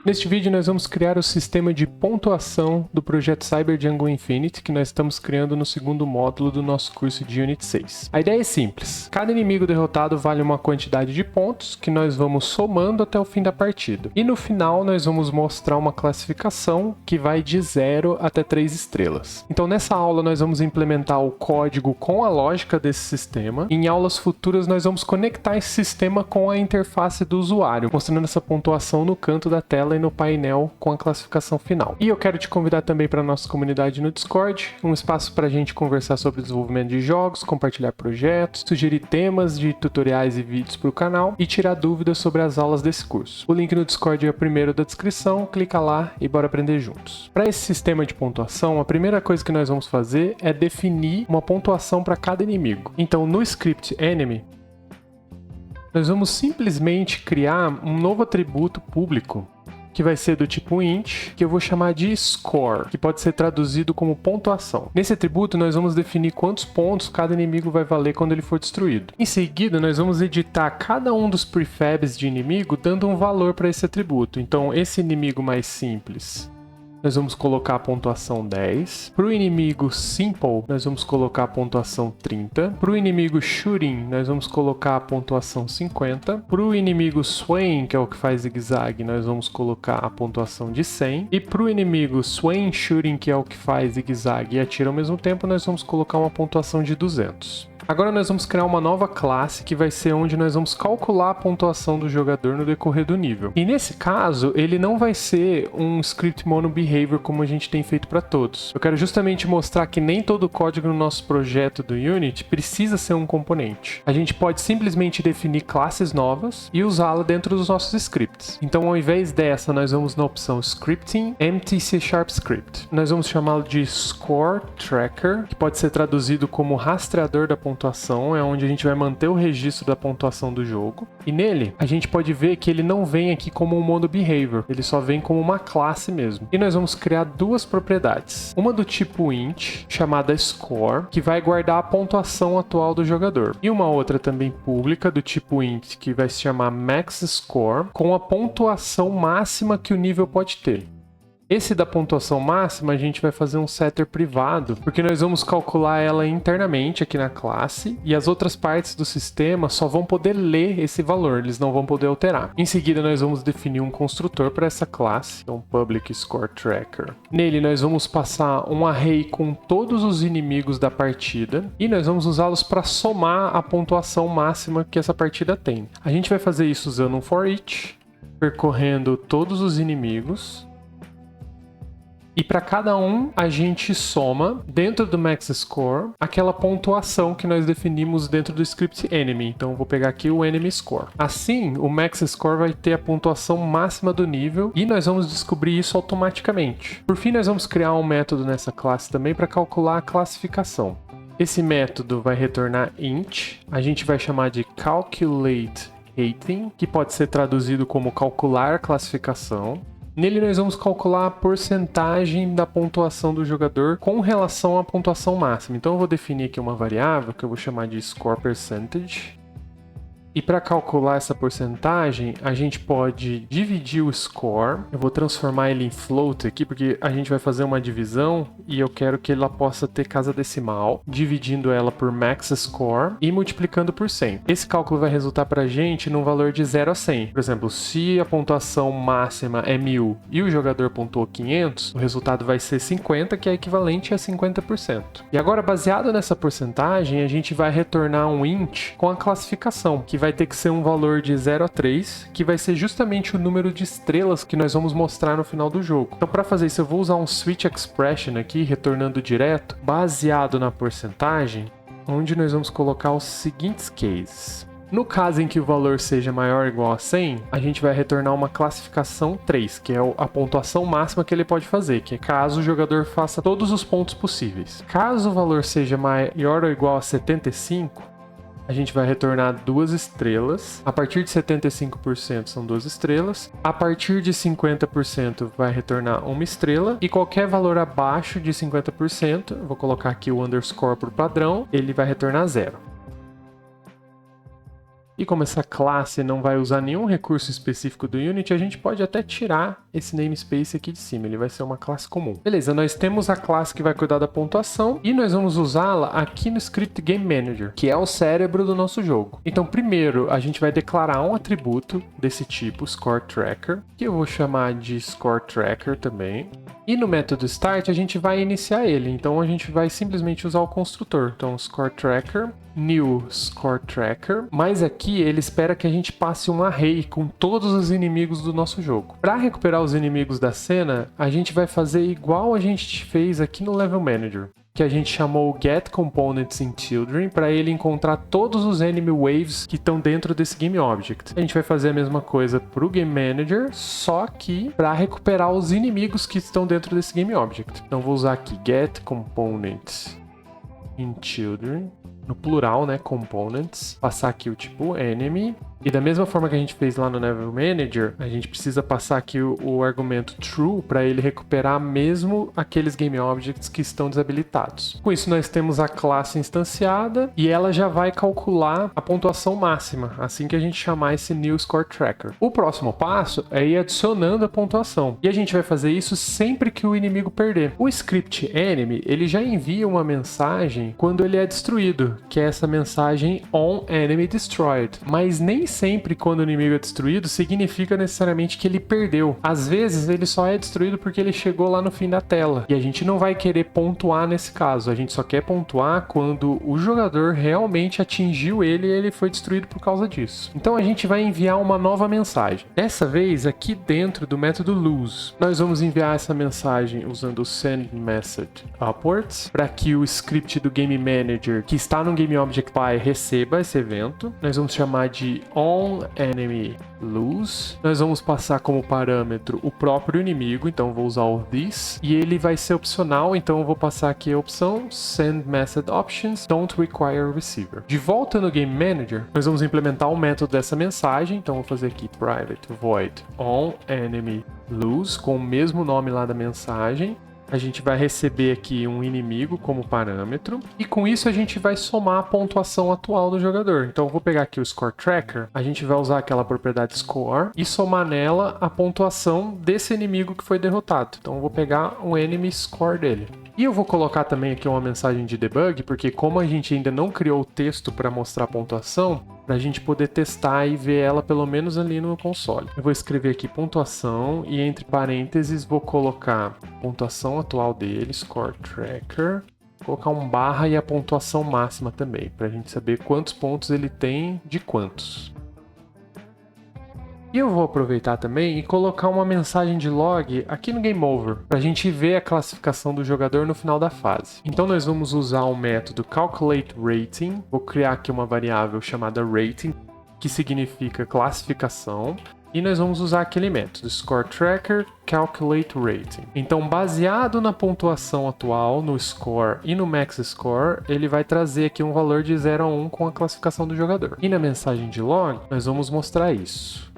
Neste vídeo nós vamos criar o sistema de pontuação do projeto Cyber Jungle Infinite que nós estamos criando no segundo módulo do nosso curso de Unit 6. A ideia é simples. Cada inimigo derrotado vale uma quantidade de pontos que nós vamos somando até o fim da partida. E no final nós vamos mostrar uma classificação que vai de 0 até 3 estrelas. Então nessa aula nós vamos implementar o código com a lógica desse sistema. Em aulas futuras nós vamos conectar esse sistema com a interface do usuário, mostrando essa pontuação no canto da tela e no painel com a classificação final. E eu quero te convidar também para a nossa comunidade no Discord, um espaço para a gente conversar sobre desenvolvimento de jogos, compartilhar projetos, sugerir temas de tutoriais e vídeos para o canal e tirar dúvidas sobre as aulas desse curso. O link no Discord é o primeiro da descrição, clica lá e bora aprender juntos. Para esse sistema de pontuação, a primeira coisa que nós vamos fazer é definir uma pontuação para cada inimigo. Então no script enemy, nós vamos simplesmente criar um novo atributo público que vai ser do tipo int, que eu vou chamar de score, que pode ser traduzido como pontuação. Nesse atributo nós vamos definir quantos pontos cada inimigo vai valer quando ele for destruído. Em seguida nós vamos editar cada um dos prefabs de inimigo dando um valor para esse atributo. Então esse inimigo mais simples, nós vamos colocar a pontuação 10. Para o inimigo Simple, nós vamos colocar a pontuação 30. Para o inimigo Shooting, nós vamos colocar a pontuação 50. Para o inimigo Swaying, que é o que faz zigue-zague, nós vamos colocar a pontuação de 100. E para o inimigo Swaying Shooting, que é o que faz zigue-zague e atira ao mesmo tempo, nós vamos colocar uma pontuação de 200. Agora nós vamos criar uma nova classe que vai ser onde nós vamos calcular a pontuação do jogador no decorrer do nível. E nesse caso, ele não vai ser um script mono behavior como a gente tem feito para todos. Eu quero justamente mostrar que nem todo código no nosso projeto do Unity precisa ser um componente. A gente pode simplesmente definir classes novas e usá-la dentro dos nossos scripts. Então ao invés dessa, nós vamos na opção Scripting, Empty C# Script. Nós vamos chamá-lo de Score Tracker, que pode ser traduzido como rastreador da pontuação, é onde a gente vai manter o registro da pontuação do jogo. E nele, a gente pode ver que ele não vem aqui como um mono behavior, ele só vem como uma classe mesmo. E nós vamos criar duas propriedades. Uma do tipo int, chamada score, que vai guardar a pontuação atual do jogador. E uma outra também pública, do tipo int, que vai se chamar max score, com a pontuação máxima que o nível pode ter. Esse da pontuação máxima a gente vai fazer um setter privado, porque nós vamos calcular ela internamente aqui na classe e as outras partes do sistema só vão poder ler esse valor, eles não vão poder alterar. Em seguida nós vamos definir um construtor para essa classe, então public score tracker. Nele nós vamos passar um array com todos os inimigos da partida e nós vamos usá-los para somar a pontuação máxima que essa partida tem. A gente vai fazer isso usando um for each, percorrendo todos os inimigos. E para cada um, a gente soma, dentro do max score, aquela pontuação que nós definimos dentro do script enemy. Então, eu vou pegar aqui o enemy score. Assim, o max score vai ter a pontuação máxima do nível e nós vamos descobrir isso automaticamente. Por fim, nós vamos criar um método nessa classe também para calcular a classificação. Esse método vai retornar int, a gente vai chamar de calculate rating, que pode ser traduzido como calcular a classificação. Nele nós vamos calcular a porcentagem da pontuação do jogador com relação à pontuação máxima. Então eu vou definir aqui uma variável que eu vou chamar de score percentage. E para calcular essa porcentagem, a gente pode dividir o score. Eu vou transformar ele em float aqui, porque a gente vai fazer uma divisão e eu quero que ela possa ter casa decimal, dividindo ela por max score e multiplicando por 100. Esse cálculo vai resultar para a gente num valor de 0 a 100. Por exemplo, se a pontuação máxima é 1000 e o jogador pontuou 500, o resultado vai ser 50, que é equivalente a 50%. E agora, baseado nessa porcentagem, a gente vai retornar um int com a classificação, que vai ter que ser um valor de 0 a 3, que vai ser justamente o número de estrelas que nós vamos mostrar no final do jogo. Então, para fazer isso, eu vou usar um switch expression aqui, retornando direto, baseado na porcentagem, onde nós vamos colocar os seguintes cases. No caso em que o valor seja maior ou igual a 100, a gente vai retornar uma classificação 3, que é a pontuação máxima que ele pode fazer, que é caso o jogador faça todos os pontos possíveis. Caso o valor seja maior ou igual a 75, a gente vai retornar 2 estrelas. A partir de 75% são 2 estrelas. A partir de 50% vai retornar 1 estrela. E qualquer valor abaixo de 50%, vou colocar aqui o underscore por padrão, ele vai retornar 0. E como essa classe não vai usar nenhum recurso específico do Unity, a gente pode até tirar esse namespace aqui de cima, ele vai ser uma classe comum. Beleza, nós temos a classe que vai cuidar da pontuação e nós vamos usá-la aqui no Script Game Manager, que é o cérebro do nosso jogo. Então, primeiro, a gente vai declarar um atributo desse tipo, Score Tracker, que eu vou chamar de Score Tracker também. E no método start a gente vai iniciar ele, então a gente vai simplesmente usar o construtor. Então, Score Tracker, new Score Tracker, mas aqui ele espera que a gente passe um array com todos os inimigos do nosso jogo. Para recuperar os inimigos da cena, a gente vai fazer igual a gente fez aqui no Level Manager, que a gente chamou Get Components in Children para ele encontrar todos os enemy waves que estão dentro desse Game Object. A gente vai fazer a mesma coisa para o Game Manager, só que para recuperar os inimigos que estão dentro desse Game Object. Então vou usar aqui Get Components in Children, no plural, né, components, passar aqui o tipo enemy, e da mesma forma que a gente fez lá no Level Manager, a gente precisa passar aqui o argumento true para ele recuperar mesmo aqueles game objects que estão desabilitados. Com isso nós temos a classe instanciada e ela já vai calcular a pontuação máxima assim que a gente chamar esse new score tracker. O próximo passo é ir adicionando a pontuação, e a gente vai fazer isso sempre que o inimigo perder. O script enemy, ele já envia uma mensagem quando ele é destruído, que é essa mensagem on enemy destroyed, mas nem sempre quando o inimigo é destruído significa necessariamente que ele perdeu. Às vezes ele só é destruído porque ele chegou lá no fim da tela, e a gente não vai querer pontuar nesse caso, a gente só quer pontuar quando o jogador realmente atingiu ele e ele foi destruído por causa disso. Então a gente vai enviar uma nova mensagem. Dessa vez aqui dentro do método lose, nós vamos enviar essa mensagem usando o send message upwards para que o script do Game Manager que está no Game Object File receba esse evento. Nós vamos chamar de on enemy lose. Nós vamos passar como parâmetro o próprio inimigo, então vou usar o this, e ele vai ser opcional, então eu vou passar aqui a opção send message options don't require receiver. De volta no Game Manager, nós vamos implementar um método dessa mensagem, então vou fazer aqui private void on enemy lose com o mesmo nome lá da mensagem. A gente vai receber aqui um inimigo como parâmetro, e com isso a gente vai somar a pontuação atual do jogador. Então eu vou pegar aqui o Score Tracker, a gente vai usar aquela propriedade Score e somar nela a pontuação desse inimigo que foi derrotado. Então eu vou pegar o enemy score dele. E eu vou colocar também aqui uma mensagem de debug, porque como a gente ainda não criou o texto para mostrar a pontuação, para a gente poder testar e ver ela pelo menos ali no console. Eu vou escrever aqui pontuação e entre parênteses vou colocar pontuação atual dele, Score Tracker, colocar um barra e a pontuação máxima também, para a gente saber quantos pontos ele tem de quantos. E eu vou aproveitar também e colocar uma mensagem de log aqui no Game Over, para a gente ver a classificação do jogador no final da fase. Então nós vamos usar o método CalculateRating, vou criar aqui uma variável chamada Rating, que significa classificação, e nós vamos usar aquele método Score Tracker Calculate Rating. Então, baseado na pontuação atual, no score e no max score, ele vai trazer aqui um valor de 0 a 1 com a classificação do jogador. E na mensagem de log, nós vamos mostrar isso.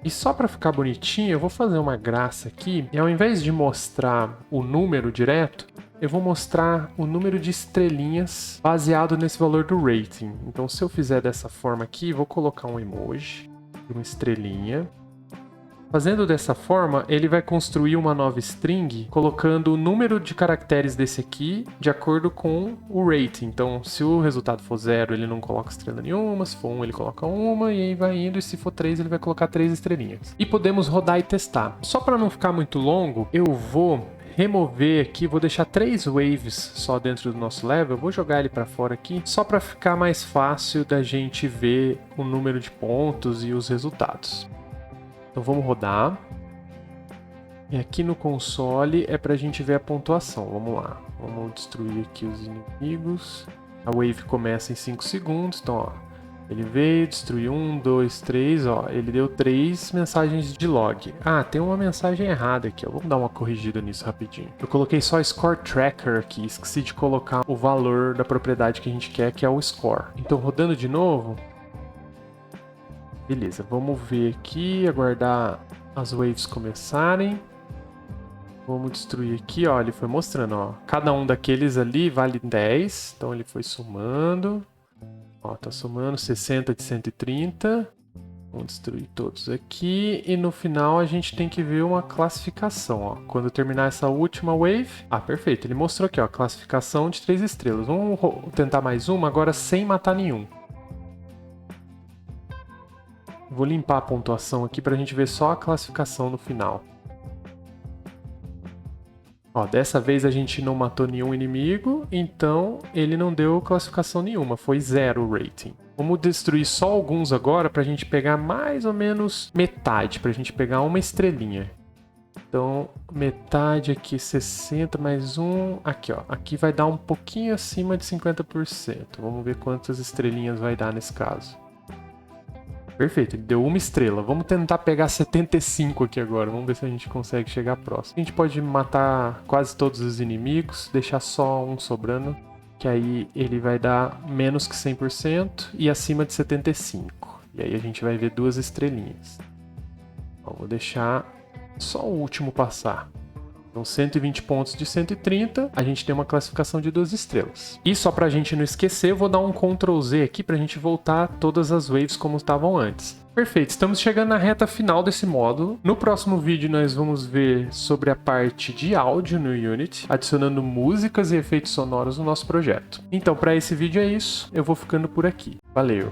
E só para ficar bonitinho, eu vou fazer uma graça aqui, e ao invés de mostrar o número direto, eu vou mostrar o número de estrelinhas baseado nesse valor do rating. Então, se eu fizer dessa forma aqui, vou colocar um emoji, uma estrelinha. Fazendo dessa forma, ele vai construir uma nova string, colocando o número de caracteres desse aqui de acordo com o rating. Então, se o resultado for 0, ele não coloca estrela nenhuma, se for 1, ele coloca uma, e aí vai indo, e se for 3, ele vai colocar 3 estrelinhas. E podemos rodar e testar. Só para não ficar muito longo, eu vou remover aqui, vou deixar 3 waves só dentro do nosso level, vou jogar ele para fora aqui, só para ficar mais fácil da gente ver o número de pontos e os resultados. Então vamos rodar. E aqui no console é para a gente ver a pontuação. Vamos lá. Vamos destruir aqui os inimigos. A wave começa em 5 segundos. Então, ó, ele veio, destruiu 1, 2, 3. Ó, ele deu 3 mensagens de log. Ah, tem uma mensagem errada aqui. Ó. Vamos dar uma corrigida nisso rapidinho. Eu coloquei só Score Tracker aqui. Esqueci de colocar o valor da propriedade que a gente quer, que é o score. Então, rodando de novo. Beleza, vamos ver aqui, aguardar as waves começarem. Vamos destruir aqui, ó, ele foi mostrando, ó. Cada um daqueles ali vale 10, então ele foi somando. Ó, tá somando 60 de 130. Vamos destruir todos aqui. E no final a gente tem que ver uma classificação, ó. Quando terminar essa última wave... Ah, perfeito. Ele mostrou aqui, ó, classificação de 3 estrelas. Vamos tentar mais uma, agora sem matar nenhum. Vou limpar a pontuação aqui pra gente ver só a classificação no final. Ó, dessa vez a gente não matou nenhum inimigo, então ele não deu classificação nenhuma, foi 0 o rating. Vamos destruir só alguns agora pra gente pegar mais ou menos metade, pra gente pegar uma estrelinha. Então, metade aqui, 60 mais um. Aqui, ó. Aqui vai dar um pouquinho acima de 50%. Vamos ver quantas estrelinhas vai dar nesse caso. Perfeito, ele deu uma estrela. Vamos tentar pegar 75 aqui agora. Vamos ver se a gente consegue chegar próximo. A gente pode matar quase todos os inimigos, deixar só um sobrando, que aí ele vai dar menos que 100% e acima de 75. E aí a gente vai ver 2 estrelinhas. Então, vou deixar só o último passar. Então, 120 pontos de 130, a gente tem uma classificação de 2 estrelas. E só pra gente não esquecer, eu vou dar um Ctrl Z aqui pra gente voltar todas as waves como estavam antes. Perfeito, estamos chegando na reta final desse módulo. No próximo vídeo nós vamos ver sobre a parte de áudio no Unity, adicionando músicas e efeitos sonoros no nosso projeto. Então, para esse vídeo é isso, eu vou ficando por aqui. Valeu!